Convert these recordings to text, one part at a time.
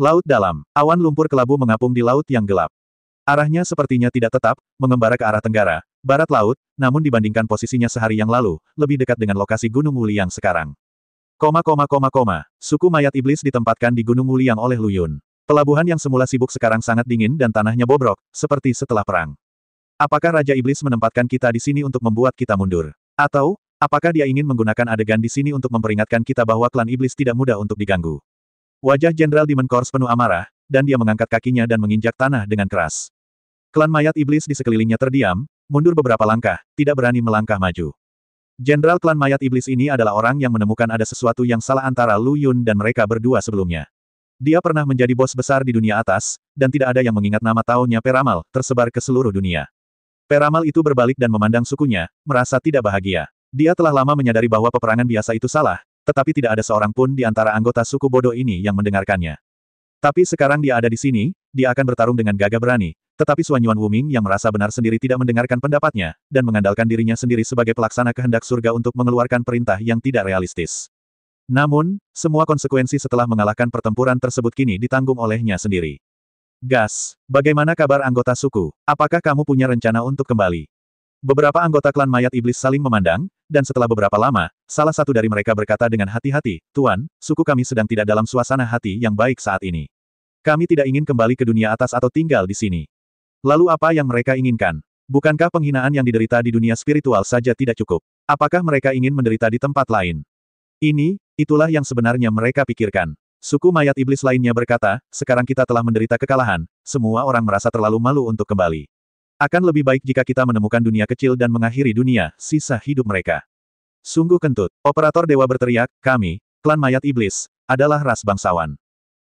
Laut dalam. Awan lumpur kelabu mengapung di laut yang gelap. Arahnya sepertinya tidak tetap, mengembara ke arah tenggara, barat laut, namun dibandingkan posisinya sehari yang lalu, lebih dekat dengan lokasi Gunung Wuliang sekarang. Suku mayat iblis ditempatkan di Gunung Wuliang oleh Lu Yun. Pelabuhan yang semula sibuk sekarang sangat dingin dan tanahnya bobrok, seperti setelah perang. Apakah Raja Iblis menempatkan kita di sini untuk membuat kita mundur? Atau, apakah dia ingin menggunakan adegan di sini untuk memperingatkan kita bahwa klan iblis tidak mudah untuk diganggu? Wajah Jenderal Demon Corps penuh amarah, dan dia mengangkat kakinya dan menginjak tanah dengan keras. Klan mayat iblis di sekelilingnya terdiam, mundur beberapa langkah, tidak berani melangkah maju. Jenderal klan mayat iblis ini adalah orang yang menemukan ada sesuatu yang salah antara Lu Yun dan mereka berdua sebelumnya. Dia pernah menjadi bos besar di dunia atas, dan tidak ada yang mengingat nama tahunnya Peramal, tersebar ke seluruh dunia. Peramal itu berbalik dan memandang sukunya, merasa tidak bahagia. Dia telah lama menyadari bahwa peperangan biasa itu salah, tetapi tidak ada seorang pun di antara anggota suku bodoh ini yang mendengarkannya. Tapi sekarang dia ada di sini, dia akan bertarung dengan gagah berani, tetapi Suan Yuan Wuming yang merasa benar sendiri tidak mendengarkan pendapatnya, dan mengandalkan dirinya sendiri sebagai pelaksana kehendak surga untuk mengeluarkan perintah yang tidak realistis. Namun, semua konsekuensi setelah mengalahkan pertempuran tersebut kini ditanggung olehnya sendiri. Gas, bagaimana kabar anggota suku? Apakah kamu punya rencana untuk kembali? Beberapa anggota klan mayat iblis saling memandang, dan setelah beberapa lama, salah satu dari mereka berkata dengan hati-hati, Tuan, suku kami sedang tidak dalam suasana hati yang baik saat ini. Kami tidak ingin kembali ke dunia atas atau tinggal di sini. Lalu apa yang mereka inginkan? Bukankah penghinaan yang diderita di dunia spiritual saja tidak cukup? Apakah mereka ingin menderita di tempat lain? Itulah yang sebenarnya mereka pikirkan. Suku mayat iblis lainnya berkata, sekarang kita telah menderita kekalahan, semua orang merasa terlalu malu untuk kembali. Akan lebih baik jika kita menemukan dunia kecil dan mengakhiri dunia, sisa hidup mereka. Sungguh kentut. Operator dewa berteriak, kami, klan mayat iblis, adalah ras bangsawan.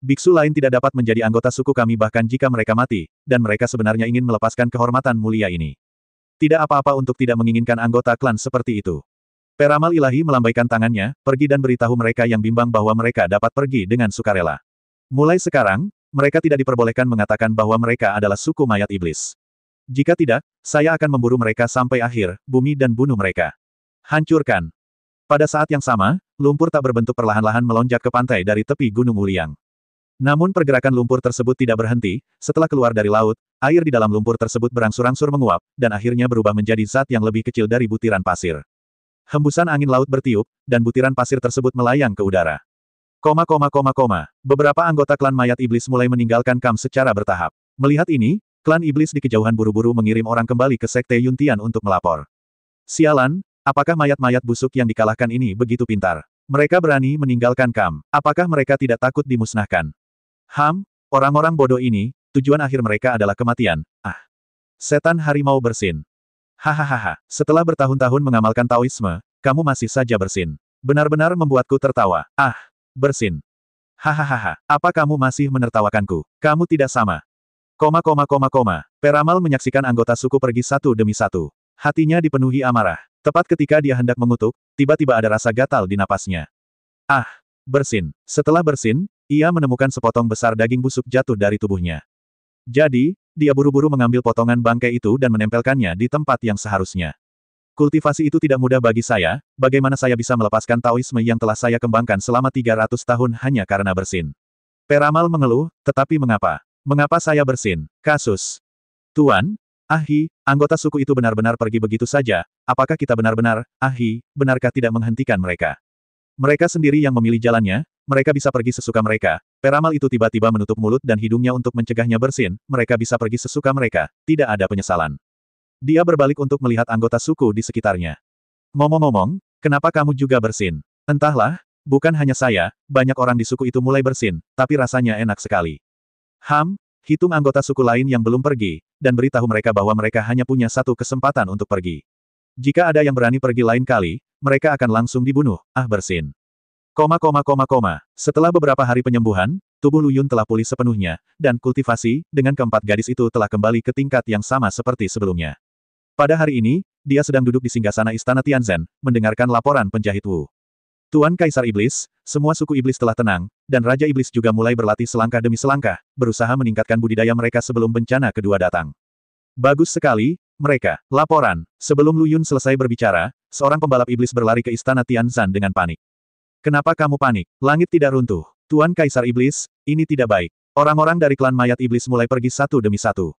Biksu lain tidak dapat menjadi anggota suku kami bahkan jika mereka mati, dan mereka sebenarnya ingin melepaskan kehormatan mulia ini. Tidak apa-apa untuk tidak menginginkan anggota klan seperti itu. Peramal ilahi melambaikan tangannya, pergi dan beritahu mereka yang bimbang bahwa mereka dapat pergi dengan sukarela. Mulai sekarang, mereka tidak diperbolehkan mengatakan bahwa mereka adalah suku mayat iblis. Jika tidak, saya akan memburu mereka sampai akhir bumi dan bunuh mereka. Hancurkan. Pada saat yang sama, lumpur tak berbentuk perlahan-lahan melonjak ke pantai dari tepi Gunung Wuliang. Namun pergerakan lumpur tersebut tidak berhenti, setelah keluar dari laut, air di dalam lumpur tersebut berangsur-angsur menguap, dan akhirnya berubah menjadi zat yang lebih kecil dari butiran pasir. Hembusan angin laut bertiup, dan butiran pasir tersebut melayang ke udara. Beberapa anggota klan mayat iblis mulai meninggalkan kamp secara bertahap. Melihat ini, klan iblis di kejauhan buru-buru mengirim orang kembali ke Sekte Yuntian untuk melapor. Sialan, apakah mayat-mayat busuk yang dikalahkan ini begitu pintar? Mereka berani meninggalkan kamp. Apakah mereka tidak takut dimusnahkan? Orang-orang bodoh ini, tujuan akhir mereka adalah kematian. Setan harimau bersin. Hahaha, setelah bertahun-tahun mengamalkan Taoisme, kamu masih saja bersin. Benar-benar membuatku tertawa. Bersin. Hahaha, apa kamu masih menertawakanku? Kamu tidak sama. Peramal menyaksikan anggota suku pergi satu demi satu. Hatinya dipenuhi amarah. Tepat ketika dia hendak mengutuk, tiba-tiba ada rasa gatal di napasnya. Bersin. Setelah bersin, ia menemukan sepotong besar daging busuk jatuh dari tubuhnya. Jadi, dia buru-buru mengambil potongan bangkai itu dan menempelkannya di tempat yang seharusnya. Kultivasi itu tidak mudah bagi saya, bagaimana saya bisa melepaskan Taoisme yang telah saya kembangkan selama 300 tahun hanya karena bersin. Peramal mengeluh, tetapi mengapa? Mengapa saya bersin? Kasus. Tuan, anggota suku itu benar-benar pergi begitu saja, apakah kita benar-benar, benarkah tidak menghentikan mereka? Mereka sendiri yang memilih jalannya, mereka bisa pergi sesuka mereka. Peramal itu tiba-tiba menutup mulut dan hidungnya untuk mencegahnya bersin, mereka bisa pergi sesuka mereka, tidak ada penyesalan. Dia berbalik untuk melihat anggota suku di sekitarnya. Ngomong-ngomong, kenapa kamu juga bersin? Entahlah, bukan hanya saya, banyak orang di suku itu mulai bersin, tapi rasanya enak sekali. Hitung anggota suku lain yang belum pergi, dan beritahu mereka bahwa mereka hanya punya satu kesempatan untuk pergi. Jika ada yang berani pergi lain kali, mereka akan langsung dibunuh, bersin. Setelah beberapa hari penyembuhan, tubuh Lu Yun telah pulih sepenuhnya, dan kultivasi, dengan keempat gadis itu telah kembali ke tingkat yang sama seperti sebelumnya. Pada hari ini, dia sedang duduk di singgasana Istana Tianzhen, mendengarkan laporan penjahit Wu. Tuan Kaisar Iblis, semua suku iblis telah tenang, dan Raja Iblis juga mulai berlatih selangkah demi selangkah, berusaha meningkatkan budidaya mereka sebelum bencana kedua datang. Bagus sekali, mereka. Laporan. Sebelum Lu Yun selesai berbicara, seorang pembalap iblis berlari ke Istana Tianzhen dengan panik. Kenapa kamu panik? Langit tidak runtuh. Tuan Kaisar Iblis, ini tidak baik. Orang-orang dari klan mayat iblis mulai pergi satu demi satu.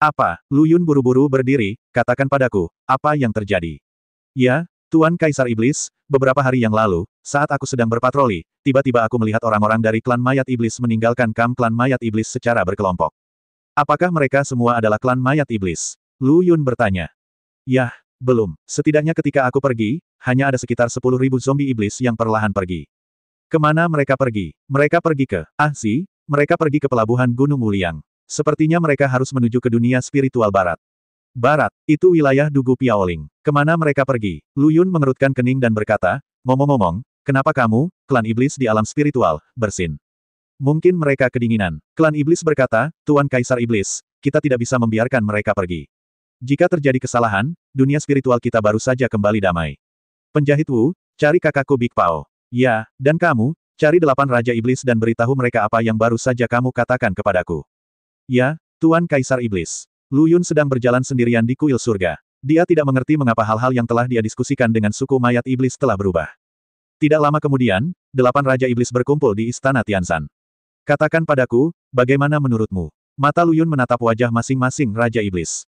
Apa? Lu Yun buru-buru berdiri, katakan padaku, apa yang terjadi? Ya, Tuan Kaisar Iblis, beberapa hari yang lalu, saat aku sedang berpatroli, tiba-tiba aku melihat orang-orang dari klan mayat iblis meninggalkan kamp klan mayat iblis secara berkelompok. Apakah mereka semua adalah klan mayat iblis? Lu Yun bertanya. Yah, belum. Setidaknya ketika aku pergi, hanya ada sekitar 10.000 zombie iblis yang perlahan pergi. Kemana mereka pergi? Mereka pergi ke mereka pergi ke pelabuhan Gunung Wuliang. Sepertinya mereka harus menuju ke dunia spiritual barat. Barat, itu wilayah Dugu Piaoling. Kemana mereka pergi? Lu Yun mengerutkan kening dan berkata, ngomong-ngomong, kenapa kamu, klan iblis di alam spiritual, bersin? Mungkin mereka kedinginan. Klan iblis berkata, Tuan Kaisar Iblis, kita tidak bisa membiarkan mereka pergi. Jika terjadi kesalahan, dunia spiritual kita baru saja kembali damai. Penjahit Wu, cari kakakku Big Pao. Ya, dan kamu, cari 8 Raja Iblis dan beritahu mereka apa yang baru saja kamu katakan kepadaku. Ya, Tuan Kaisar Iblis. Lu Yun sedang berjalan sendirian di kuil surga. Dia tidak mengerti mengapa hal-hal yang telah dia diskusikan dengan suku mayat iblis telah berubah. Tidak lama kemudian, 8 Raja Iblis berkumpul di Istana Tianshan. Katakan padaku, bagaimana menurutmu? Mata Lu Yun menatap wajah masing-masing Raja Iblis.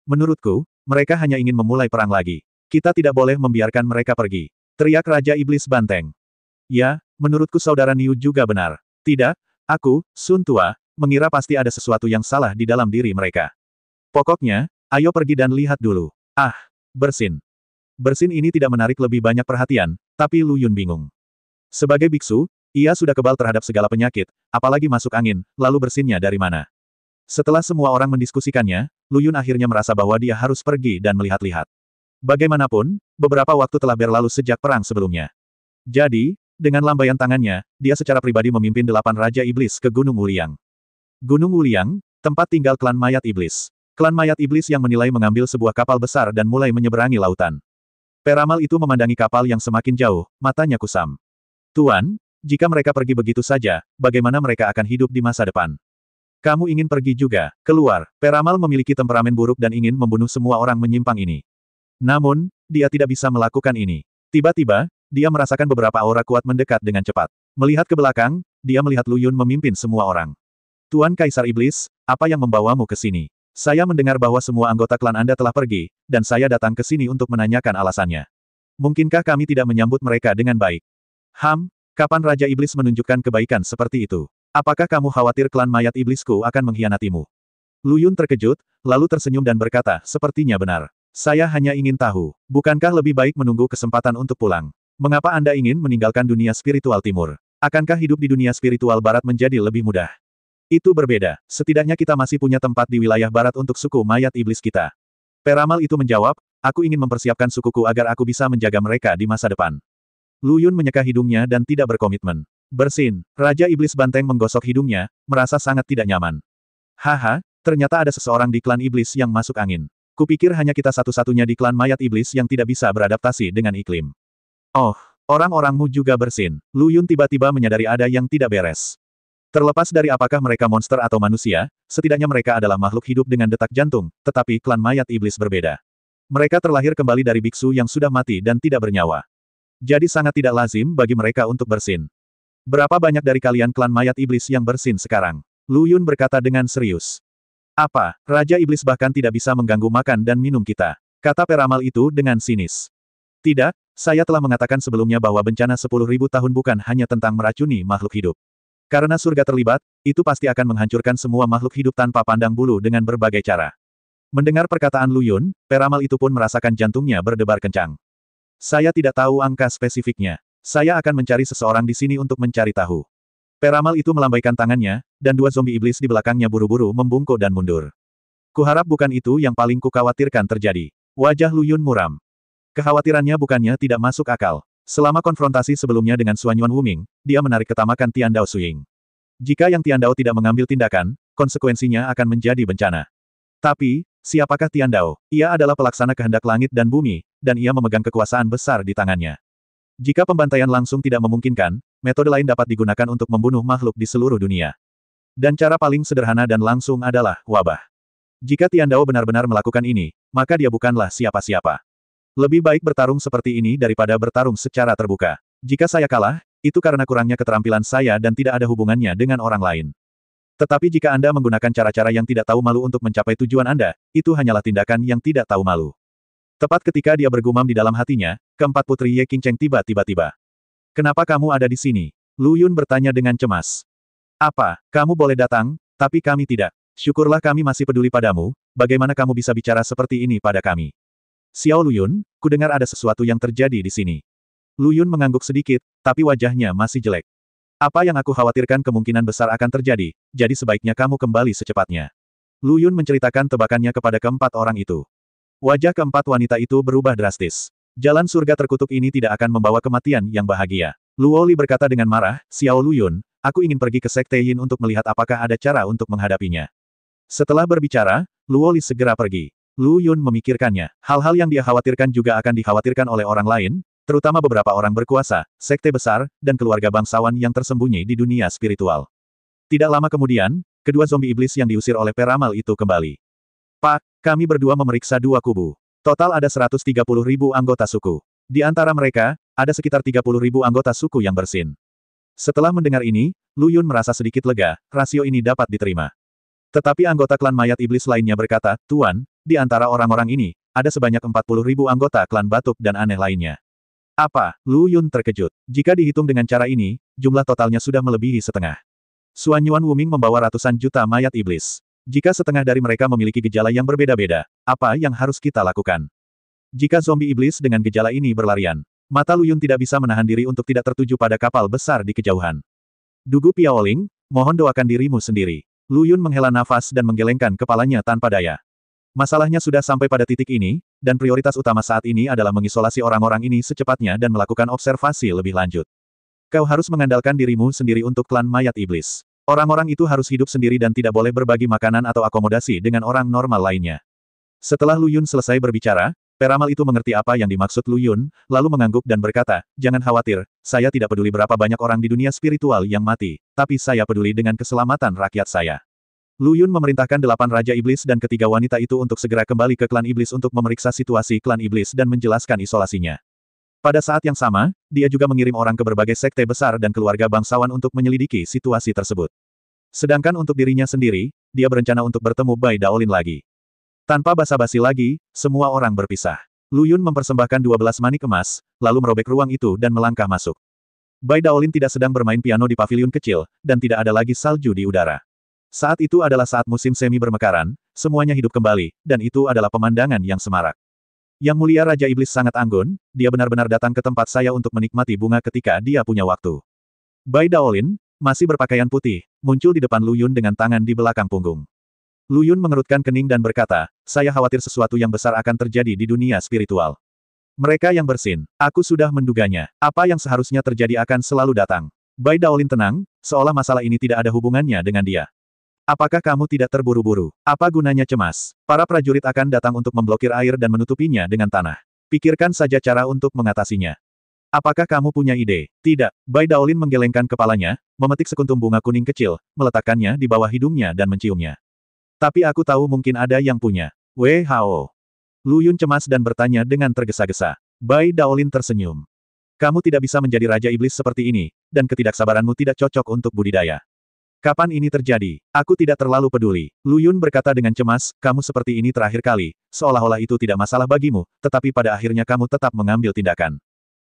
Menurutku, mereka hanya ingin memulai perang lagi. Kita tidak boleh membiarkan mereka pergi. Teriak Raja Iblis banteng. Ya, menurutku saudara Niu juga benar. Tidak, aku, Sun Tua, mengira pasti ada sesuatu yang salah di dalam diri mereka. Pokoknya, ayo pergi dan lihat dulu. Bersin. Bersin ini tidak menarik lebih banyak perhatian, tapi Lu Yun bingung. Sebagai biksu, ia sudah kebal terhadap segala penyakit, apalagi masuk angin, lalu bersinnya dari mana? Setelah semua orang mendiskusikannya, Lu Yun akhirnya merasa bahwa dia harus pergi dan melihat-lihat. Bagaimanapun, beberapa waktu telah berlalu sejak perang sebelumnya. Jadi, dengan lambaian tangannya, dia secara pribadi memimpin 8 Raja Iblis ke Gunung Wuliang. Gunung Wuliang, tempat tinggal klan mayat iblis. Klan mayat iblis yang menilai mengambil sebuah kapal besar dan mulai menyeberangi lautan. Peramal itu memandangi kapal yang semakin jauh, matanya kusam. Tuan, jika mereka pergi begitu saja, bagaimana mereka akan hidup di masa depan? Kamu ingin pergi juga, keluar. Peramal memiliki temperamen buruk dan ingin membunuh semua orang menyimpang ini. Namun, dia tidak bisa melakukan ini. Tiba-tiba, dia merasakan beberapa aura kuat mendekat dengan cepat. Melihat ke belakang, dia melihat Lu Yun memimpin semua orang. Tuan Kaisar Iblis, apa yang membawamu ke sini? Saya mendengar bahwa semua anggota klan Anda telah pergi, dan saya datang ke sini untuk menanyakan alasannya. Mungkinkah kami tidak menyambut mereka dengan baik? Kapan Raja Iblis menunjukkan kebaikan seperti itu? Apakah kamu khawatir klan mayat iblisku akan mengkhianatimu? Lu Yun terkejut, lalu tersenyum dan berkata, sepertinya benar. Saya hanya ingin tahu, bukankah lebih baik menunggu kesempatan untuk pulang? Mengapa Anda ingin meninggalkan dunia spiritual timur? Akankah hidup di dunia spiritual barat menjadi lebih mudah? Itu berbeda, setidaknya kita masih punya tempat di wilayah barat untuk suku mayat iblis kita. Peramal itu menjawab, aku ingin mempersiapkan sukuku agar aku bisa menjaga mereka di masa depan. Lu Yun menyeka hidungnya dan tidak berkomitmen. Bersin, Raja Iblis Banteng menggosok hidungnya, merasa sangat tidak nyaman. Ternyata ada seseorang di klan iblis yang masuk angin. Kupikir hanya kita satu-satunya di klan mayat iblis yang tidak bisa beradaptasi dengan iklim. Oh, orang-orangmu juga bersin. Lu Yun tiba-tiba menyadari ada yang tidak beres. Terlepas dari apakah mereka monster atau manusia, setidaknya mereka adalah makhluk hidup dengan detak jantung, tetapi klan mayat iblis berbeda. Mereka terlahir kembali dari biksu yang sudah mati dan tidak bernyawa. Jadi sangat tidak lazim bagi mereka untuk bersin. Berapa banyak dari kalian klan mayat iblis yang bersin sekarang? Lu Yun berkata dengan serius. Apa, Raja Iblis bahkan tidak bisa mengganggu makan dan minum kita? Kata peramal itu dengan sinis. Tidak, saya telah mengatakan sebelumnya bahwa bencana 10.000 tahun bukan hanya tentang meracuni makhluk hidup. Karena surga terlibat, itu pasti akan menghancurkan semua makhluk hidup tanpa pandang bulu dengan berbagai cara. Mendengar perkataan Lu Yun, peramal itu pun merasakan jantungnya berdebar kencang. Saya tidak tahu angka spesifiknya. Saya akan mencari seseorang di sini untuk mencari tahu. Peramal itu melambaikan tangannya, dan 2 zombie iblis di belakangnya buru-buru membungkuk dan mundur. Kuharap bukan itu yang paling kukhawatirkan terjadi. Wajah Lu Yun muram. Kekhawatirannya bukannya tidak masuk akal. Selama konfrontasi sebelumnya dengan Suan Yuan Wuming, dia menarik ketamakan Tian Dao Suying. Jika yang Tian Dao tidak mengambil tindakan, konsekuensinya akan menjadi bencana. Tapi, siapakah Tian Dao? Ia adalah pelaksana kehendak langit dan bumi, dan ia memegang kekuasaan besar di tangannya. Jika pembantaian langsung tidak memungkinkan, metode lain dapat digunakan untuk membunuh makhluk di seluruh dunia. Dan cara paling sederhana dan langsung adalah wabah. Jika Tian Dao benar-benar melakukan ini, maka dia bukanlah siapa-siapa. Lebih baik bertarung seperti ini daripada bertarung secara terbuka. Jika saya kalah, itu karena kurangnya keterampilan saya dan tidak ada hubungannya dengan orang lain. Tetapi jika Anda menggunakan cara-cara yang tidak tahu malu untuk mencapai tujuan Anda, itu hanyalah tindakan yang tidak tahu malu. Tepat ketika dia bergumam di dalam hatinya, keempat putri Ye Qingcheng tiba-tiba. Kenapa kamu ada di sini? Lu Yun bertanya dengan cemas. Apa, kamu boleh datang, tapi kami tidak. Syukurlah kami masih peduli padamu, bagaimana kamu bisa bicara seperti ini pada kami? Xiao Luyun, kudengar ada sesuatu yang terjadi di sini. Lu Yun mengangguk sedikit, tapi wajahnya masih jelek. Apa yang aku khawatirkan kemungkinan besar akan terjadi, jadi sebaiknya kamu kembali secepatnya. Lu Yun menceritakan tebakannya kepada keempat orang itu. Wajah keempat wanita itu berubah drastis. Jalan surga terkutuk ini tidak akan membawa kematian yang bahagia. Luo Li berkata dengan marah, Xiao Luyun, aku ingin pergi ke Sekte Yin untuk melihat apakah ada cara untuk menghadapinya. Setelah berbicara, Luo Li segera pergi. Lu Yun memikirkannya. Hal-hal yang dia khawatirkan juga akan dikhawatirkan oleh orang lain, terutama beberapa orang berkuasa, sekte besar, dan keluarga bangsawan yang tersembunyi di dunia spiritual. Tidak lama kemudian, kedua zombie iblis yang diusir oleh peramal itu kembali. Pak, kami berdua memeriksa dua kubu. Total ada 130.000 anggota suku. Di antara mereka, ada sekitar 30.000 anggota suku yang bersin. Setelah mendengar ini, Lu Yun merasa sedikit lega, rasio ini dapat diterima. Tetapi anggota klan mayat iblis lainnya berkata, Tuan, di antara orang-orang ini, ada sebanyak 40.000 anggota klan batuk dan aneh lainnya. Apa? Lu Yun terkejut. Jika dihitung dengan cara ini, jumlah totalnya sudah melebihi setengah. Suan Yuan Wuming membawa ratusan juta mayat iblis. Jika setengah dari mereka memiliki gejala yang berbeda-beda, apa yang harus kita lakukan? Jika zombie iblis dengan gejala ini berlarian, mata Lu Yun tidak bisa menahan diri untuk tidak tertuju pada kapal besar di kejauhan. Dugu Piaoling, mohon doakan dirimu sendiri. Lu Yun menghela nafas dan menggelengkan kepalanya tanpa daya. Masalahnya sudah sampai pada titik ini, dan prioritas utama saat ini adalah mengisolasi orang-orang ini secepatnya dan melakukan observasi lebih lanjut. Kau harus mengandalkan dirimu sendiri untuk klan mayat iblis. Orang-orang itu harus hidup sendiri dan tidak boleh berbagi makanan atau akomodasi dengan orang normal lainnya. Setelah Lu Yun selesai berbicara, peramal itu mengerti apa yang dimaksud Lu Yun, lalu mengangguk dan berkata, jangan khawatir, saya tidak peduli berapa banyak orang di dunia spiritual yang mati, tapi saya peduli dengan keselamatan rakyat saya. Lu Yun memerintahkan 8 Raja Iblis dan ketiga wanita itu untuk segera kembali ke klan Iblis untuk memeriksa situasi klan Iblis dan menjelaskan isolasinya. Pada saat yang sama, dia juga mengirim orang ke berbagai sekte besar dan keluarga bangsawan untuk menyelidiki situasi tersebut. Sedangkan untuk dirinya sendiri, dia berencana untuk bertemu Bai Daolin lagi. Tanpa basa-basi lagi, semua orang berpisah. Lu Yun mempersembahkan 12 manik emas, lalu merobek ruang itu dan melangkah masuk. Bai Daolin tidak sedang bermain piano di paviliun kecil, dan tidak ada lagi salju di udara. Saat itu adalah saat musim semi bermekaran, semuanya hidup kembali, dan itu adalah pemandangan yang semarak. Yang mulia Raja Iblis sangat anggun, dia benar-benar datang ke tempat saya untuk menikmati bunga ketika dia punya waktu. Bai Daolin, masih berpakaian putih, muncul di depan Lu Yun dengan tangan di belakang punggung. Lu Yun mengerutkan kening dan berkata, saya khawatir sesuatu yang besar akan terjadi di dunia spiritual. Mereka yang bersin, aku sudah menduganya, apa yang seharusnya terjadi akan selalu datang. Bai Daolin tenang, seolah masalah ini tidak ada hubungannya dengan dia. Apakah kamu tidak terburu-buru? Apa gunanya cemas? Para prajurit akan datang untuk memblokir air dan menutupinya dengan tanah. Pikirkan saja cara untuk mengatasinya. Apakah kamu punya ide? Tidak. Bai Daolin menggelengkan kepalanya, memetik sekuntum bunga kuning kecil, meletakkannya di bawah hidungnya dan menciumnya. Tapi aku tahu mungkin ada yang punya. Wei Hao. Lu Yun cemas dan bertanya dengan tergesa-gesa. Bai Daolin tersenyum. Kamu tidak bisa menjadi Raja Iblis seperti ini, dan ketidaksabaranmu tidak cocok untuk budidaya. Kapan ini terjadi? Aku tidak terlalu peduli. Lu Yun berkata dengan cemas, kamu seperti ini terakhir kali, seolah-olah itu tidak masalah bagimu, tetapi pada akhirnya kamu tetap mengambil tindakan.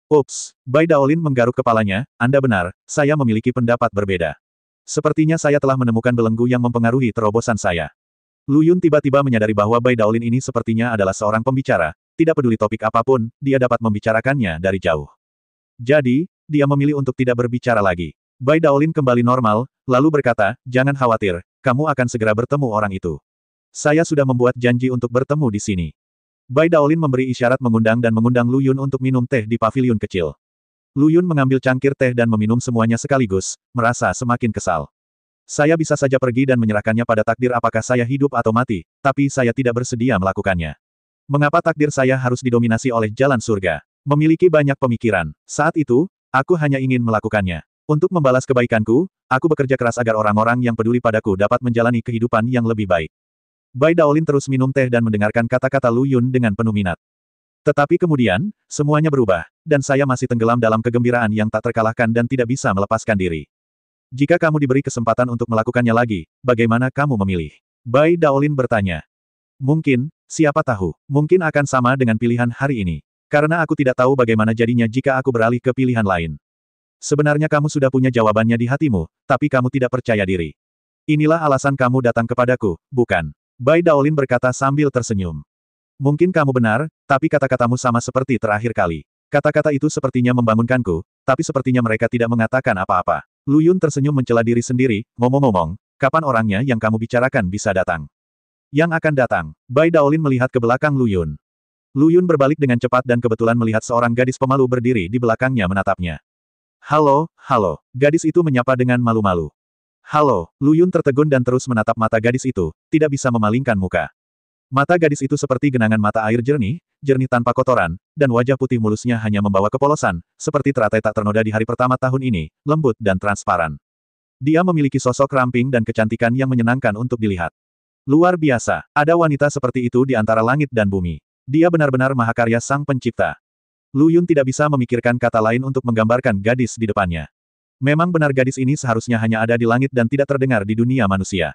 Ups, Bai Daolin menggaruk kepalanya, Anda benar, saya memiliki pendapat berbeda. Sepertinya saya telah menemukan belenggu yang mempengaruhi terobosan saya. Lu Yun tiba-tiba menyadari bahwa Bai Daolin ini sepertinya adalah seorang pembicara, tidak peduli topik apapun, dia dapat membicarakannya dari jauh. Jadi, dia memilih untuk tidak berbicara lagi. Bai Daolin kembali normal, lalu berkata, jangan khawatir, kamu akan segera bertemu orang itu. Saya sudah membuat janji untuk bertemu di sini. Bai Daolin memberi isyarat mengundang Lu Yun untuk minum teh di paviliun kecil. Lu Yun mengambil cangkir teh dan meminum semuanya sekaligus, merasa semakin kesal. Saya bisa saja pergi dan menyerahkannya pada takdir apakah saya hidup atau mati, tapi saya tidak bersedia melakukannya. Mengapa takdir saya harus didominasi oleh jalan surga? Memiliki banyak pemikiran. Saat itu, aku hanya ingin melakukannya. Untuk membalas kebaikanku, aku bekerja keras agar orang-orang yang peduli padaku dapat menjalani kehidupan yang lebih baik. Bai Daolin terus minum teh dan mendengarkan kata-kata Lu Yun dengan penuh minat. Tetapi kemudian, semuanya berubah, dan saya masih tenggelam dalam kegembiraan yang tak terkalahkan dan tidak bisa melepaskan diri. Jika kamu diberi kesempatan untuk melakukannya lagi, bagaimana kamu memilih? Bai Daolin bertanya. Mungkin, siapa tahu, mungkin akan sama dengan pilihan hari ini. Karena aku tidak tahu bagaimana jadinya jika aku beralih ke pilihan lain. Sebenarnya kamu sudah punya jawabannya di hatimu, tapi kamu tidak percaya diri. Inilah alasan kamu datang kepadaku, bukan? Bai Daolin berkata sambil tersenyum. Mungkin kamu benar, tapi kata-katamu sama seperti terakhir kali. Kata-kata itu sepertinya membangunkanku, tapi sepertinya mereka tidak mengatakan apa-apa. Lu Yun tersenyum mencela diri sendiri, ngomong-ngomong, kapan orangnya yang kamu bicarakan bisa datang? Yang akan datang. Bai Daolin melihat ke belakang Lu Yun. Lu Yun berbalik dengan cepat dan kebetulan melihat seorang gadis pemalu berdiri di belakangnya menatapnya. Halo, halo. Gadis itu menyapa dengan malu-malu. Halo, Lu Yun tertegun dan terus menatap mata gadis itu, tidak bisa memalingkan muka. Mata gadis itu seperti genangan mata air jernih, jernih tanpa kotoran, dan wajah putih mulusnya hanya membawa kepolosan, seperti teratai tak ternoda di hari pertama tahun ini, lembut dan transparan. Dia memiliki sosok ramping dan kecantikan yang menyenangkan untuk dilihat. Luar biasa, ada wanita seperti itu di antara langit dan bumi. Dia benar-benar mahakarya sang pencipta. Lu Yun tidak bisa memikirkan kata lain untuk menggambarkan gadis di depannya. Memang benar gadis ini seharusnya hanya ada di langit dan tidak terdengar di dunia manusia.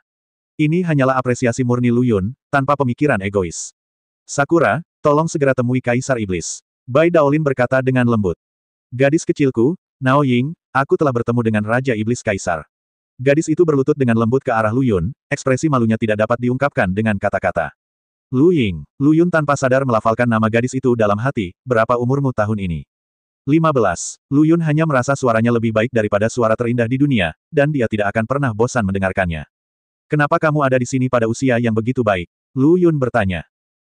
Ini hanyalah apresiasi murni Lu Yun, tanpa pemikiran egois. Sakura, tolong segera temui Kaisar Iblis. Bai Daolin berkata dengan lembut. Gadis kecilku, Nao Ying, aku telah bertemu dengan Raja Iblis Kaisar. Gadis itu berlutut dengan lembut ke arah Lu Yun, ekspresi malunya tidak dapat diungkapkan dengan kata-kata. Lu Ying, Lu Yun tanpa sadar melafalkan nama gadis itu dalam hati, berapa umurmu tahun ini? 15. Lu Yun hanya merasa suaranya lebih baik daripada suara terindah di dunia, dan dia tidak akan pernah bosan mendengarkannya. Kenapa kamu ada di sini pada usia yang begitu baik? Lu Yun bertanya.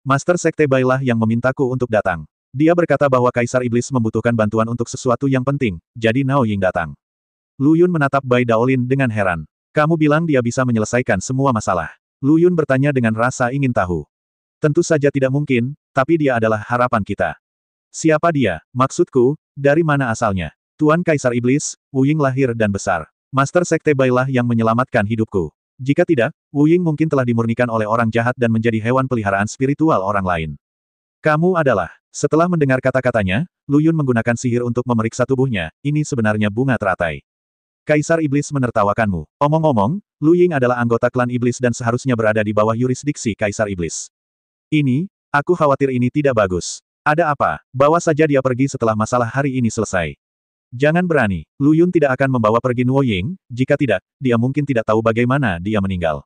Master Sekte Bai lah yang memintaku untuk datang. Dia berkata bahwa Kaisar Iblis membutuhkan bantuan untuk sesuatu yang penting, jadi Nao Ying datang. Lu Yun menatap Bai Daolin dengan heran. Kamu bilang dia bisa menyelesaikan semua masalah. Lu Yun bertanya dengan rasa ingin tahu. Tentu saja tidak mungkin, tapi dia adalah harapan kita. Siapa dia? Maksudku, dari mana asalnya? Tuan Kaisar Iblis, Wu Ying lahir dan besar. Master Sekte Bai lah yang menyelamatkan hidupku. Jika tidak, Wu Ying mungkin telah dimurnikan oleh orang jahat dan menjadi hewan peliharaan spiritual orang lain. Kamu adalah. Setelah mendengar kata-katanya, Lu Yun menggunakan sihir untuk memeriksa tubuhnya, ini sebenarnya bunga teratai. Kaisar Iblis menertawakanmu. Omong-omong, Lu Ying adalah anggota klan Iblis dan seharusnya berada di bawah yurisdiksi Kaisar Iblis. Ini, aku khawatir ini tidak bagus. Ada apa? Bawa saja dia pergi setelah masalah hari ini selesai. Jangan berani, Lu Yun tidak akan membawa pergi Nuo Ying, jika tidak, dia mungkin tidak tahu bagaimana dia meninggal.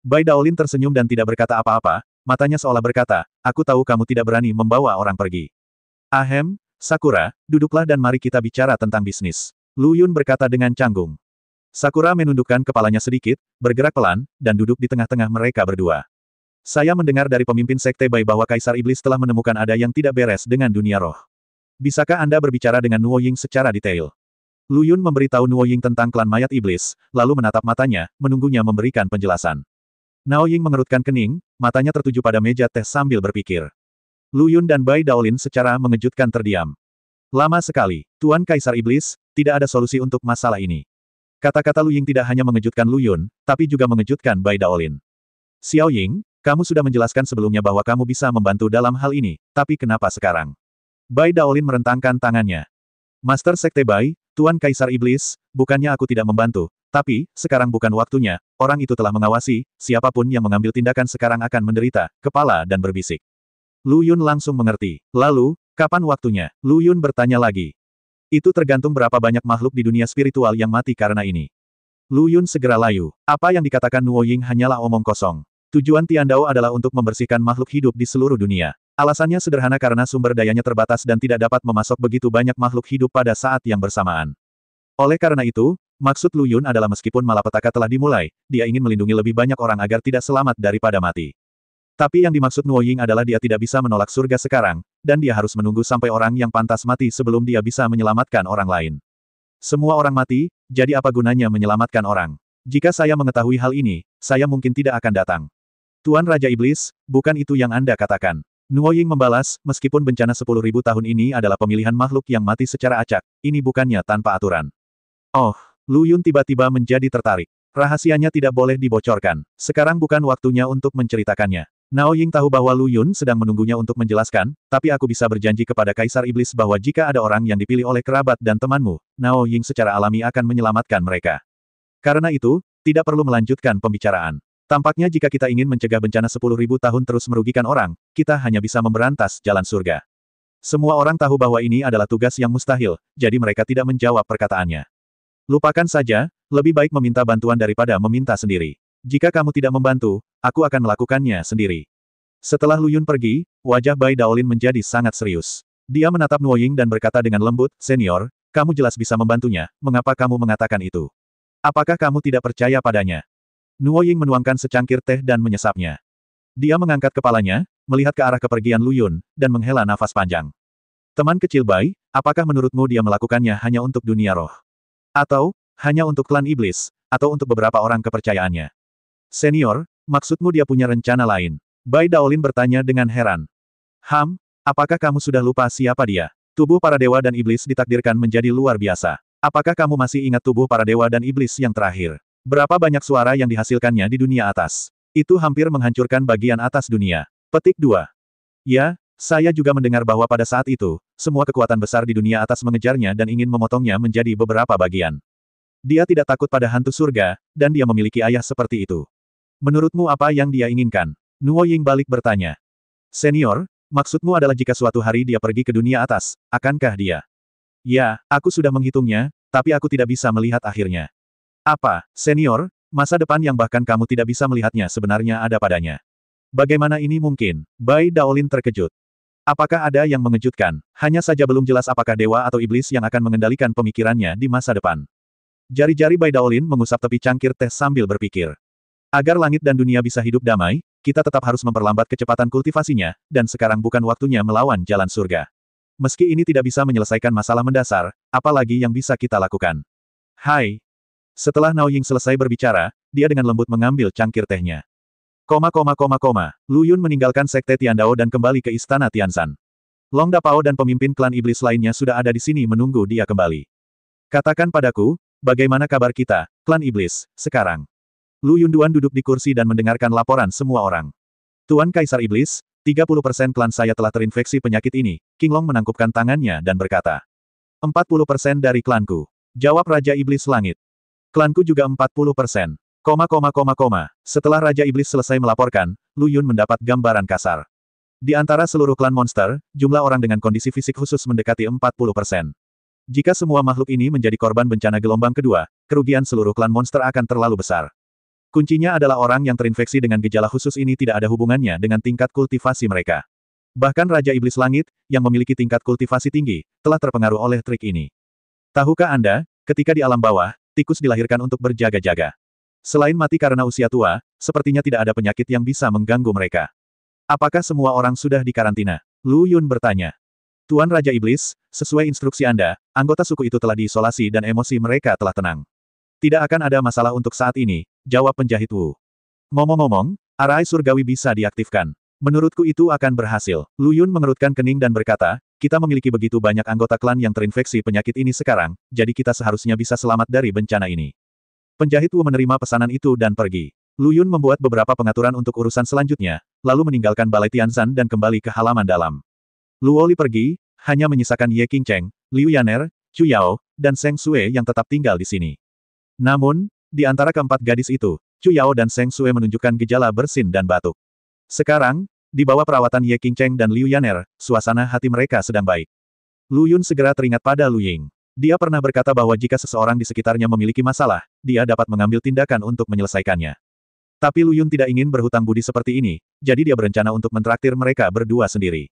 Bai Daolin tersenyum dan tidak berkata apa-apa, matanya seolah berkata, aku tahu kamu tidak berani membawa orang pergi. Ahem, Sakura, duduklah dan mari kita bicara tentang bisnis. Lu Yun berkata dengan canggung. Sakura menundukkan kepalanya sedikit, bergerak pelan, dan duduk di tengah-tengah mereka berdua. Saya mendengar dari pemimpin Sekte Bai bahwa Kaisar Iblis telah menemukan ada yang tidak beres dengan dunia roh. Bisakah Anda berbicara dengan Nuo Ying secara detail? Lu Yun memberitahu Nuo Ying tentang klan mayat iblis, lalu menatap matanya, menunggunya memberikan penjelasan. Nao Ying mengerutkan kening, matanya tertuju pada meja teh sambil berpikir. Lu Yun dan Bai Daolin secara mengejutkan terdiam. Lama sekali, Tuan Kaisar Iblis, tidak ada solusi untuk masalah ini. Kata-kata Lu Ying tidak hanya mengejutkan Lu Yun, tapi juga mengejutkan Bai Daolin. Xiao Ying, kamu sudah menjelaskan sebelumnya bahwa kamu bisa membantu dalam hal ini, tapi kenapa sekarang? Bai Daolin merentangkan tangannya. Master Sekte Bai, Tuan Kaisar Iblis, bukannya aku tidak membantu, tapi, sekarang bukan waktunya, orang itu telah mengawasi, siapapun yang mengambil tindakan sekarang akan menderita, kepala dan berbisik. Lu Yun langsung mengerti. Lalu, kapan waktunya? Lu Yun bertanya lagi. Itu tergantung berapa banyak makhluk di dunia spiritual yang mati karena ini. Lu Yun segera layu. Apa yang dikatakan Nuo Ying hanyalah omong kosong. Tujuan Tiandao adalah untuk membersihkan makhluk hidup di seluruh dunia. Alasannya sederhana karena sumber dayanya terbatas dan tidak dapat memasok begitu banyak makhluk hidup pada saat yang bersamaan. Oleh karena itu, maksud Lu Yun adalah meskipun malapetaka telah dimulai, dia ingin melindungi lebih banyak orang agar tidak selamat daripada mati. Tapi yang dimaksud Nuo Ying adalah dia tidak bisa menolak surga sekarang, dan dia harus menunggu sampai orang yang pantas mati sebelum dia bisa menyelamatkan orang lain. Semua orang mati, jadi apa gunanya menyelamatkan orang? Jika saya mengetahui hal ini, saya mungkin tidak akan datang. Tuan Raja Iblis, bukan itu yang Anda katakan. Nuo Ying membalas, meskipun bencana 10.000 tahun ini adalah pemilihan makhluk yang mati secara acak, ini bukannya tanpa aturan. Oh, Lu Yun tiba-tiba menjadi tertarik. Rahasianya tidak boleh dibocorkan. Sekarang bukan waktunya untuk menceritakannya. Nao Ying tahu bahwa Lu Yun sedang menunggunya untuk menjelaskan, tapi aku bisa berjanji kepada Kaisar Iblis bahwa jika ada orang yang dipilih oleh kerabat dan temanmu, Nao Ying secara alami akan menyelamatkan mereka. Karena itu, tidak perlu melanjutkan pembicaraan. Tampaknya jika kita ingin mencegah bencana 10.000 tahun terus merugikan orang, kita hanya bisa memberantas jalan surga. Semua orang tahu bahwa ini adalah tugas yang mustahil, jadi mereka tidak menjawab perkataannya. Lupakan saja, lebih baik meminta bantuan daripada meminta sendiri. Jika kamu tidak membantu, aku akan melakukannya sendiri. Setelah Lu Yun pergi, wajah Bai Daolin menjadi sangat serius. Dia menatap Nuo Ying dan berkata dengan lembut, "Senior, kamu jelas bisa membantunya, mengapa kamu mengatakan itu? Apakah kamu tidak percaya padanya?" Nuo Ying menuangkan secangkir teh dan menyesapnya. Dia mengangkat kepalanya, melihat ke arah kepergian Lu Yun, dan menghela nafas panjang. "Teman kecil Bai, apakah menurutmu dia melakukannya hanya untuk dunia roh? Atau, hanya untuk klan iblis, atau untuk beberapa orang kepercayaannya? Senior, maksudmu dia punya rencana lain?" Bai Daolin bertanya dengan heran. Apakah kamu sudah lupa siapa dia? Tubuh para dewa dan iblis ditakdirkan menjadi luar biasa. Apakah kamu masih ingat tubuh para dewa dan iblis yang terakhir? Berapa banyak suara yang dihasilkannya di dunia atas? Itu hampir menghancurkan bagian atas dunia. Petik 2. Ya, saya juga mendengar bahwa pada saat itu, semua kekuatan besar di dunia atas mengejarnya dan ingin memotongnya menjadi beberapa bagian. Dia tidak takut pada hantu surga, dan dia memiliki ayah seperti itu. Menurutmu apa yang dia inginkan? Nuo Ying balik bertanya. Senior, maksudmu adalah jika suatu hari dia pergi ke dunia atas, akankah dia? Ya, aku sudah menghitungnya, tapi aku tidak bisa melihat akhirnya. Apa, senior, masa depan yang bahkan kamu tidak bisa melihatnya sebenarnya ada padanya? Bagaimana ini mungkin? Bai Daolin terkejut. Apakah ada yang mengejutkan? Hanya saja belum jelas apakah dewa atau iblis yang akan mengendalikan pemikirannya di masa depan. Jari-jari Bai Daolin mengusap tepi cangkir teh sambil berpikir. Agar langit dan dunia bisa hidup damai, kita tetap harus memperlambat kecepatan kultivasinya, dan sekarang bukan waktunya melawan jalan surga. Meski ini tidak bisa menyelesaikan masalah mendasar, apalagi yang bisa kita lakukan? Hai. Setelah Nao Ying selesai berbicara, dia dengan lembut mengambil cangkir tehnya. Lu Yun meninggalkan Sekte Tiandao dan kembali ke Istana Tianzan. Long Dapao dan pemimpin klan iblis lainnya sudah ada di sini menunggu dia kembali. Katakan padaku, bagaimana kabar kita, klan iblis, sekarang? Lu Yun Duan duduk di kursi dan mendengarkan laporan semua orang. Tuan Kaisar Iblis, 30% klan saya telah terinfeksi penyakit ini. King Long menangkupkan tangannya dan berkata. 40% dari klanku. Jawab Raja Iblis Langit. Klanku juga 40%. Setelah Raja Iblis selesai melaporkan, Lu Yun mendapat gambaran kasar. Di antara seluruh klan monster, jumlah orang dengan kondisi fisik khusus mendekati 40%. Jika semua makhluk ini menjadi korban bencana gelombang kedua, kerugian seluruh klan monster akan terlalu besar. Kuncinya adalah orang yang terinfeksi dengan gejala khusus ini tidak ada hubungannya dengan tingkat kultivasi mereka. Bahkan Raja Iblis Langit, yang memiliki tingkat kultivasi tinggi, telah terpengaruh oleh trik ini. Tahukah Anda, ketika di alam bawah, tikus dilahirkan untuk berjaga-jaga. Selain mati karena usia tua, sepertinya tidak ada penyakit yang bisa mengganggu mereka. Apakah semua orang sudah dikarantina? Lu Yun bertanya. Tuan Raja Iblis, sesuai instruksi Anda, anggota suku itu telah diisolasi dan emosi mereka telah tenang. Tidak akan ada masalah untuk saat ini, jawab penjahit Wu. Ngomong-ngomong, arai surgawi bisa diaktifkan. Menurutku itu akan berhasil. Lu Yun mengerutkan kening dan berkata, kita memiliki begitu banyak anggota klan yang terinfeksi penyakit ini sekarang, jadi kita seharusnya bisa selamat dari bencana ini. Penjahit Wu menerima pesanan itu dan pergi. Lu Yun membuat beberapa pengaturan untuk urusan selanjutnya, lalu meninggalkan Balai Tianzan dan kembali ke halaman dalam. Lu Oli pergi, hanya menyisakan Ye Qingcheng, Liu Yaner, Chu Yao, dan Zheng Xue yang tetap tinggal di sini. Namun, di antara keempat gadis itu, Chu Yao dan Zheng Xue menunjukkan gejala bersin dan batuk. Sekarang, di bawah perawatan Ye Qingcheng dan Liu Yaner, suasana hati mereka sedang baik. Lu Yun segera teringat pada Lu Ying. Dia pernah berkata bahwa jika seseorang di sekitarnya memiliki masalah, dia dapat mengambil tindakan untuk menyelesaikannya. Tapi Lu Yun tidak ingin berhutang budi seperti ini, jadi dia berencana untuk mentraktir mereka berdua sendiri.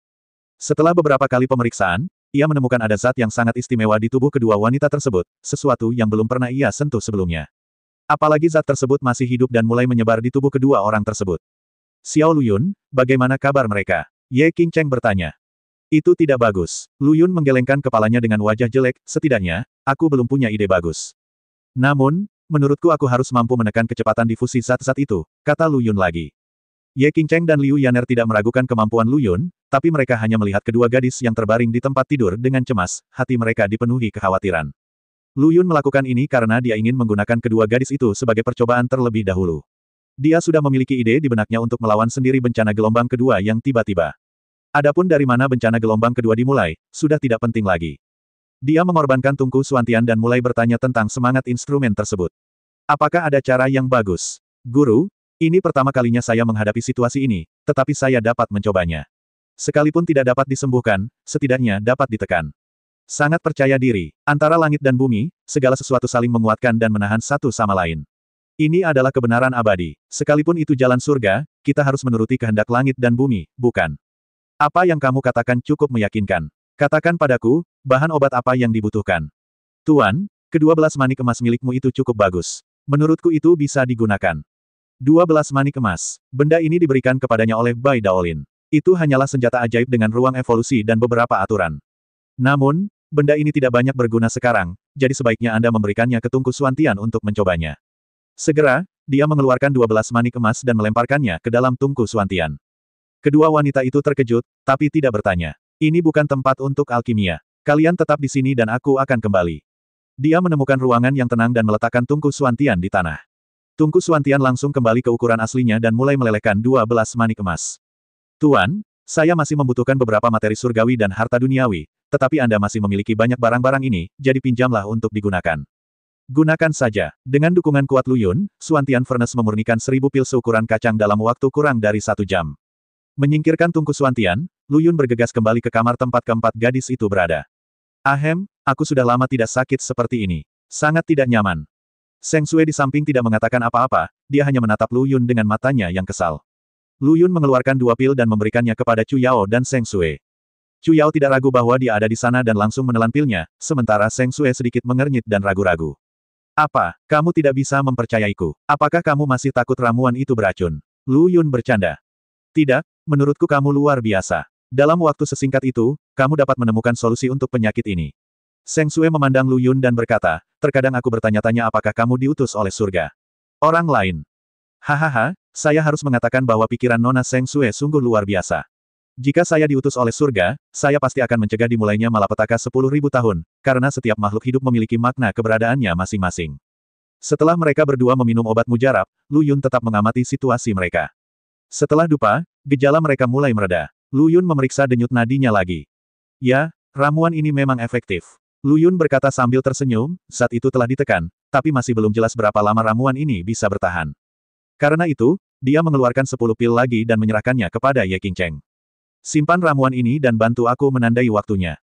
Setelah beberapa kali pemeriksaan, ia menemukan ada zat yang sangat istimewa di tubuh kedua wanita tersebut, sesuatu yang belum pernah ia sentuh sebelumnya. Apalagi zat tersebut masih hidup dan mulai menyebar di tubuh kedua orang tersebut. Xiao Lu Yun, bagaimana kabar mereka? Ye Qingcheng bertanya. Itu tidak bagus. Lu Yun menggelengkan kepalanya dengan wajah jelek, setidaknya, aku belum punya ide bagus. Namun, menurutku aku harus mampu menekan kecepatan difusi zat-zat itu, kata Lu Yun lagi. Ye Qingcheng dan Liu Yaner tidak meragukan kemampuan Lu Yun, tapi mereka hanya melihat kedua gadis yang terbaring di tempat tidur dengan cemas, hati mereka dipenuhi kekhawatiran. Lu Yun melakukan ini karena dia ingin menggunakan kedua gadis itu sebagai percobaan terlebih dahulu. Dia sudah memiliki ide di benaknya untuk melawan sendiri bencana gelombang kedua yang tiba-tiba. Adapun dari mana bencana gelombang kedua dimulai, sudah tidak penting lagi. Dia mengorbankan tungku Suantian dan mulai bertanya tentang semangat instrumen tersebut. Apakah ada cara yang bagus? Guru, ini pertama kalinya saya menghadapi situasi ini, tetapi saya dapat mencobanya. Sekalipun tidak dapat disembuhkan, setidaknya dapat ditekan. Sangat percaya diri. Antara langit dan bumi, segala sesuatu saling menguatkan dan menahan satu sama lain. Ini adalah kebenaran abadi. Sekalipun itu jalan surga, kita harus menuruti kehendak langit dan bumi, bukan? Apa yang kamu katakan cukup meyakinkan. Katakan padaku, bahan obat apa yang dibutuhkan. Tuan, ke-12 manik emas milikmu itu cukup bagus. Menurutku itu bisa digunakan. 12 manik emas. Benda ini diberikan kepadanya oleh Bai Daolin. Itu hanyalah senjata ajaib dengan ruang evolusi dan beberapa aturan. Namun, benda ini tidak banyak berguna sekarang, jadi sebaiknya Anda memberikannya ke Tungku Suantian untuk mencobanya. Segera, dia mengeluarkan 12 manik emas dan melemparkannya ke dalam Tungku Suantian. Kedua wanita itu terkejut, tapi tidak bertanya. Ini bukan tempat untuk alkimia. Kalian tetap di sini dan aku akan kembali. Dia menemukan ruangan yang tenang dan meletakkan Tungku Suantian di tanah. Tungku Suantian langsung kembali ke ukuran aslinya dan mulai melelehkan 12 manik emas. Tuan, saya masih membutuhkan beberapa materi surgawi dan harta duniawi, tetapi Anda masih memiliki banyak barang-barang ini, jadi pinjamlah untuk digunakan. Gunakan saja. Dengan dukungan kuat Lu Yun, Suantian Furnace memurnikan 1000 pil seukuran kacang dalam waktu kurang dari 1 jam. Menyingkirkan Tungku Suantian, Lu Yun bergegas kembali ke kamar tempat keempat gadis itu berada. Ahem, aku sudah lama tidak sakit seperti ini. Sangat tidak nyaman. Seng Sui di samping tidak mengatakan apa-apa, dia hanya menatap Lu Yun dengan matanya yang kesal. Lu Yun mengeluarkan 2 pil dan memberikannya kepada Chu Yao dan Seng Sui. Chu Yao tidak ragu bahwa dia ada di sana dan langsung menelan pilnya, sementara Seng Sui sedikit mengernyit dan ragu-ragu. Apa, kamu tidak bisa mempercayaiku? Apakah kamu masih takut ramuan itu beracun? Lu Yun bercanda. Tidak, menurutku kamu luar biasa. Dalam waktu sesingkat itu, kamu dapat menemukan solusi untuk penyakit ini. Seng Sui memandang Lu Yun dan berkata, terkadang aku bertanya-tanya apakah kamu diutus oleh surga. Orang lain. Hahaha, saya harus mengatakan bahwa pikiran Nona Seng Sui sungguh luar biasa. Jika saya diutus oleh surga, saya pasti akan mencegah dimulainya malapetaka 10.000 tahun, karena setiap makhluk hidup memiliki makna keberadaannya masing-masing. Setelah mereka berdua meminum obat mujarab, Lu Yun tetap mengamati situasi mereka. Setelah dupa, gejala mereka mulai mereda. Lu Yun memeriksa denyut nadinya lagi. Ya, ramuan ini memang efektif. Lu Yun berkata sambil tersenyum, saat itu telah ditekan, tapi masih belum jelas berapa lama ramuan ini bisa bertahan. Karena itu, dia mengeluarkan 10 pil lagi dan menyerahkannya kepada Ye Qingcheng. Simpan ramuan ini dan bantu aku menandai waktunya.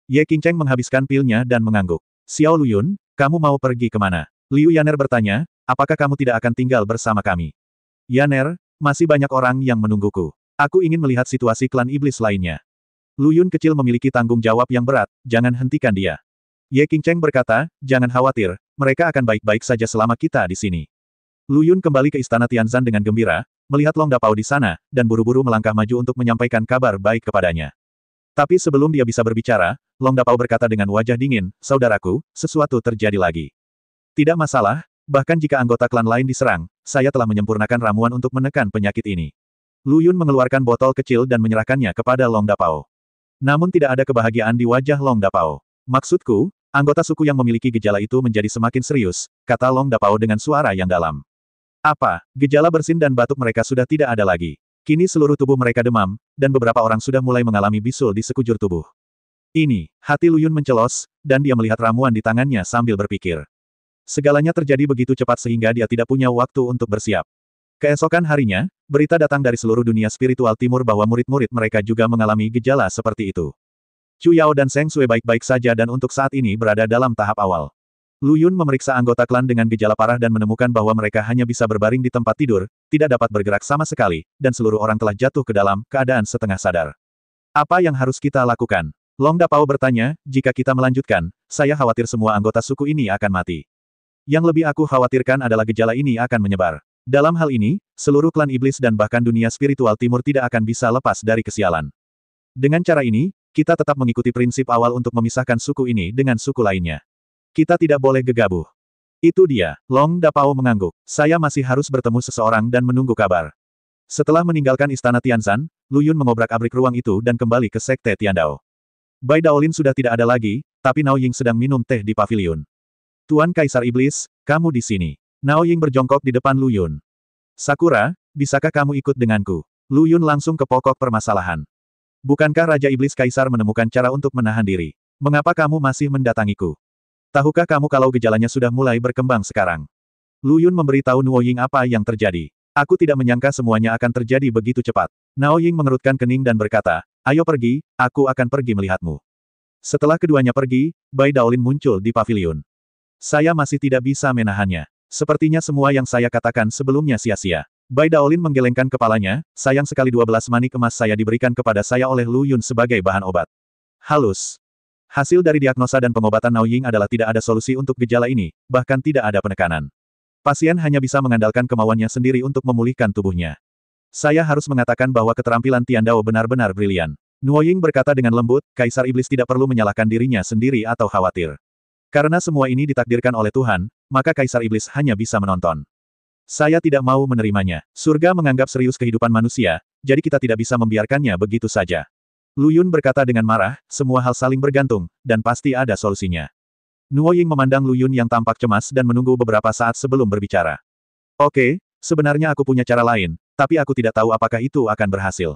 Ye Qingcheng menghabiskan pilnya dan mengangguk. Xiao Lu Yun, kamu mau pergi kemana? Liu Yaner bertanya, apakah kamu tidak akan tinggal bersama kami? Yaner, masih banyak orang yang menungguku. Aku ingin melihat situasi klan iblis lainnya. Lu Yun kecil memiliki tanggung jawab yang berat, jangan hentikan dia. Ye Qingcheng berkata, jangan khawatir, mereka akan baik-baik saja selama kita di sini. Lu Yun kembali ke istana Tianzan dengan gembira, melihat Long Dapao di sana, dan buru-buru melangkah maju untuk menyampaikan kabar baik kepadanya. Tapi sebelum dia bisa berbicara, Long Dapao berkata dengan wajah dingin, saudaraku, sesuatu terjadi lagi. Tidak masalah, bahkan jika anggota klan lain diserang, saya telah menyempurnakan ramuan untuk menekan penyakit ini. Lu Yun mengeluarkan botol kecil dan menyerahkannya kepada Long Dapao. Namun tidak ada kebahagiaan di wajah Long Dapao. Maksudku, anggota suku yang memiliki gejala itu menjadi semakin serius, kata Long Dapao dengan suara yang dalam. Apa, gejala bersin dan batuk mereka sudah tidak ada lagi. Kini seluruh tubuh mereka demam, dan beberapa orang sudah mulai mengalami bisul di sekujur tubuh. Ini, hati Lu Yun mencelos, dan dia melihat ramuan di tangannya sambil berpikir. Segalanya terjadi begitu cepat sehingga dia tidak punya waktu untuk bersiap. Keesokan harinya, berita datang dari seluruh dunia spiritual timur bahwa murid-murid mereka juga mengalami gejala seperti itu. Chu Yao dan Seng Sui baik-baik saja dan untuk saat ini berada dalam tahap awal. Lu Yun memeriksa anggota klan dengan gejala parah dan menemukan bahwa mereka hanya bisa berbaring di tempat tidur, tidak dapat bergerak sama sekali, dan seluruh orang telah jatuh ke dalam keadaan setengah sadar. Apa yang harus kita lakukan? Long Dapao bertanya, jika kita melanjutkan, saya khawatir semua anggota suku ini akan mati. Yang lebih aku khawatirkan adalah gejala ini akan menyebar. Dalam hal ini, seluruh klan iblis dan bahkan dunia spiritual timur tidak akan bisa lepas dari kesialan. Dengan cara ini, kita tetap mengikuti prinsip awal untuk memisahkan suku ini dengan suku lainnya. Kita tidak boleh gegabah. Itu dia, Long Dapao mengangguk. Saya masih harus bertemu seseorang dan menunggu kabar. Setelah meninggalkan istana Tianzan, Lu Yun mengobrak-abrik ruang itu dan kembali ke Sekte Tiandao. Bai Daolin sudah tidak ada lagi, tapi Nao Ying sedang minum teh di pavilion. Tuan Kaisar Iblis, kamu di sini. Nao Ying berjongkok di depan Lu Yun. Sakura, bisakah kamu ikut denganku? Lu Yun langsung ke pokok permasalahan. Bukankah Raja Iblis Kaisar menemukan cara untuk menahan diri? Mengapa kamu masih mendatangiku? Tahukah kamu kalau gejalanya sudah mulai berkembang sekarang? Lu Yun memberitahu Nuo Ying apa yang terjadi. Aku tidak menyangka semuanya akan terjadi begitu cepat. Nao Ying mengerutkan kening dan berkata, ayo pergi, aku akan pergi melihatmu. Setelah keduanya pergi, Bai Daolin muncul di paviliun. Saya masih tidak bisa menahannya. Sepertinya semua yang saya katakan sebelumnya sia-sia. Bai Daolin menggelengkan kepalanya, sayang sekali 12 manik emas saya diberikan kepada saya oleh Lu Yun sebagai bahan obat. Halus. Hasil dari diagnosa dan pengobatan Nao Ying adalah tidak ada solusi untuk gejala ini, bahkan tidak ada penekanan. Pasien hanya bisa mengandalkan kemauannya sendiri untuk memulihkan tubuhnya. Saya harus mengatakan bahwa keterampilan Tian Dao benar-benar brilian. Nuo Ying berkata dengan lembut, Kaisar Iblis tidak perlu menyalahkan dirinya sendiri atau khawatir. Karena semua ini ditakdirkan oleh Tuhan, maka Kaisar Iblis hanya bisa menonton. Saya tidak mau menerimanya. Surga menganggap serius kehidupan manusia, jadi kita tidak bisa membiarkannya begitu saja. Lu Yun berkata dengan marah, semua hal saling bergantung, dan pasti ada solusinya. Nuo Ying memandang Lu Yun yang tampak cemas dan menunggu beberapa saat sebelum berbicara. Oke, sebenarnya aku punya cara lain, tapi aku tidak tahu apakah itu akan berhasil.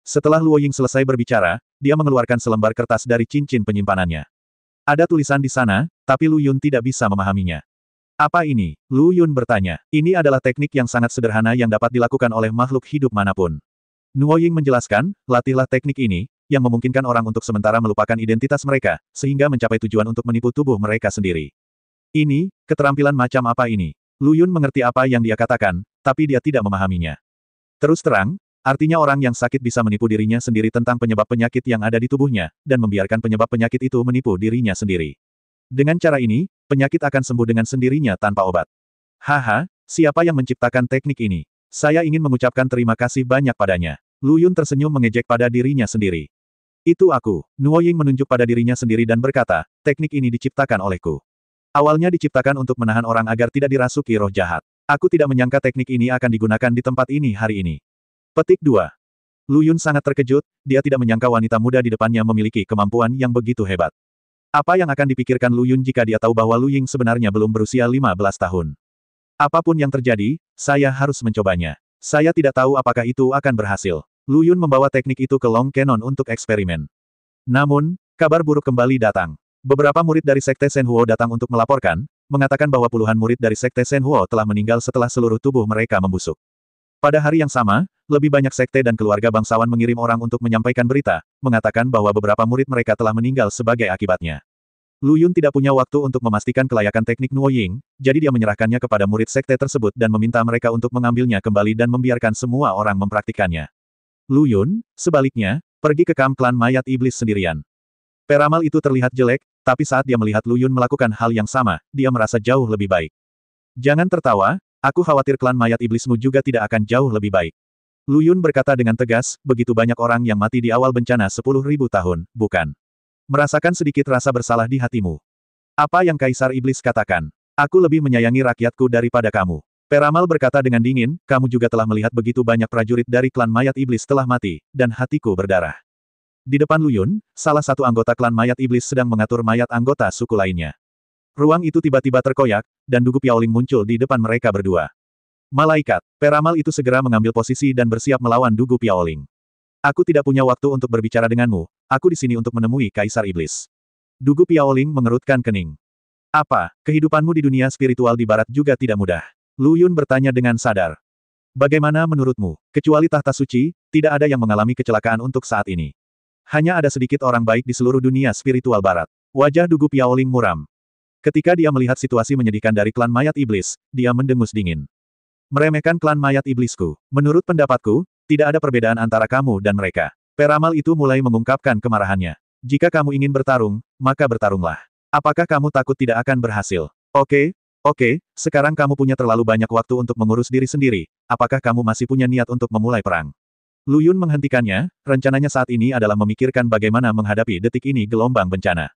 Setelah Luo Ying selesai berbicara, dia mengeluarkan selembar kertas dari cincin penyimpanannya. Ada tulisan di sana, tapi Lu Yun tidak bisa memahaminya. Apa ini? Lu Yun bertanya. Ini adalah teknik yang sangat sederhana yang dapat dilakukan oleh makhluk hidup manapun. Nuo Ying menjelaskan, latihlah teknik ini, yang memungkinkan orang untuk sementara melupakan identitas mereka, sehingga mencapai tujuan untuk menipu tubuh mereka sendiri. Ini, keterampilan macam apa ini? Lu Yun mengerti apa yang dia katakan, tapi dia tidak memahaminya. Terus terang, artinya orang yang sakit bisa menipu dirinya sendiri tentang penyebab penyakit yang ada di tubuhnya, dan membiarkan penyebab penyakit itu menipu dirinya sendiri. Dengan cara ini, penyakit akan sembuh dengan sendirinya tanpa obat. Haha, siapa yang menciptakan teknik ini? Saya ingin mengucapkan terima kasih banyak padanya. Lu Yun tersenyum mengejek pada dirinya sendiri. Itu aku. Nuo Ying menunjuk pada dirinya sendiri dan berkata, teknik ini diciptakan olehku. Awalnya diciptakan untuk menahan orang agar tidak dirasuki roh jahat. Aku tidak menyangka teknik ini akan digunakan di tempat ini hari ini. Petik 2. Lu Yun sangat terkejut, dia tidak menyangka wanita muda di depannya memiliki kemampuan yang begitu hebat. Apa yang akan dipikirkan Lu Yun jika dia tahu bahwa Lu Ying sebenarnya belum berusia 15 tahun? Apapun yang terjadi, saya harus mencobanya. Saya tidak tahu apakah itu akan berhasil. Lu Yun membawa teknik itu ke Long Cannon untuk eksperimen. Namun, kabar buruk kembali datang. Beberapa murid dari Sekte Shenhuo datang untuk melaporkan, mengatakan bahwa puluhan murid dari Sekte Shenhuo telah meninggal setelah seluruh tubuh mereka membusuk. Pada hari yang sama, lebih banyak sekte dan keluarga bangsawan mengirim orang untuk menyampaikan berita, mengatakan bahwa beberapa murid mereka telah meninggal sebagai akibatnya. Lu Yun tidak punya waktu untuk memastikan kelayakan teknik Nuo Ying, jadi dia menyerahkannya kepada murid sekte tersebut dan meminta mereka untuk mengambilnya kembali dan membiarkan semua orang mempraktikannya. Lu Yun, sebaliknya, pergi ke kamp klan mayat iblis sendirian. Peramal itu terlihat jelek, tapi saat dia melihat Lu Yun melakukan hal yang sama, dia merasa jauh lebih baik. Jangan tertawa, aku khawatir klan mayat iblismu juga tidak akan jauh lebih baik. Lu Yun berkata dengan tegas, begitu banyak orang yang mati di awal bencana 10.000 tahun, bukan? Merasakan sedikit rasa bersalah di hatimu. Apa yang Kaisar Iblis katakan? Aku lebih menyayangi rakyatku daripada kamu. Peramal berkata dengan dingin, kamu juga telah melihat begitu banyak prajurit dari klan mayat iblis telah mati, dan hatiku berdarah. Di depan Lu Yun, salah satu anggota klan mayat iblis sedang mengatur mayat anggota suku lainnya. Ruang itu tiba-tiba terkoyak, dan Dugu Piaoling muncul di depan mereka berdua. Malaikat, peramal itu segera mengambil posisi dan bersiap melawan Dugu Piaoling. Aku tidak punya waktu untuk berbicara denganmu, aku di sini untuk menemui Kaisar Iblis. Dugu Piaoling mengerutkan kening. Apa, kehidupanmu di dunia spiritual di barat juga tidak mudah? Lu Yun bertanya dengan sadar. Bagaimana menurutmu? Kecuali tahta suci, tidak ada yang mengalami kecelakaan untuk saat ini. Hanya ada sedikit orang baik di seluruh dunia spiritual barat. Wajah Dugu Piaoling muram. Ketika dia melihat situasi menyedihkan dari klan mayat iblis, dia mendengus dingin. Meremehkan klan mayat iblisku. Menurut pendapatku, tidak ada perbedaan antara kamu dan mereka. Peramal itu mulai mengungkapkan kemarahannya. Jika kamu ingin bertarung, maka bertarunglah. Apakah kamu takut tidak akan berhasil? Oke, sekarang kamu punya terlalu banyak waktu untuk mengurus diri sendiri, apakah kamu masih punya niat untuk memulai perang? Lu Yun menghentikannya, rencananya saat ini adalah memikirkan bagaimana menghadapi detik ini gelombang bencana.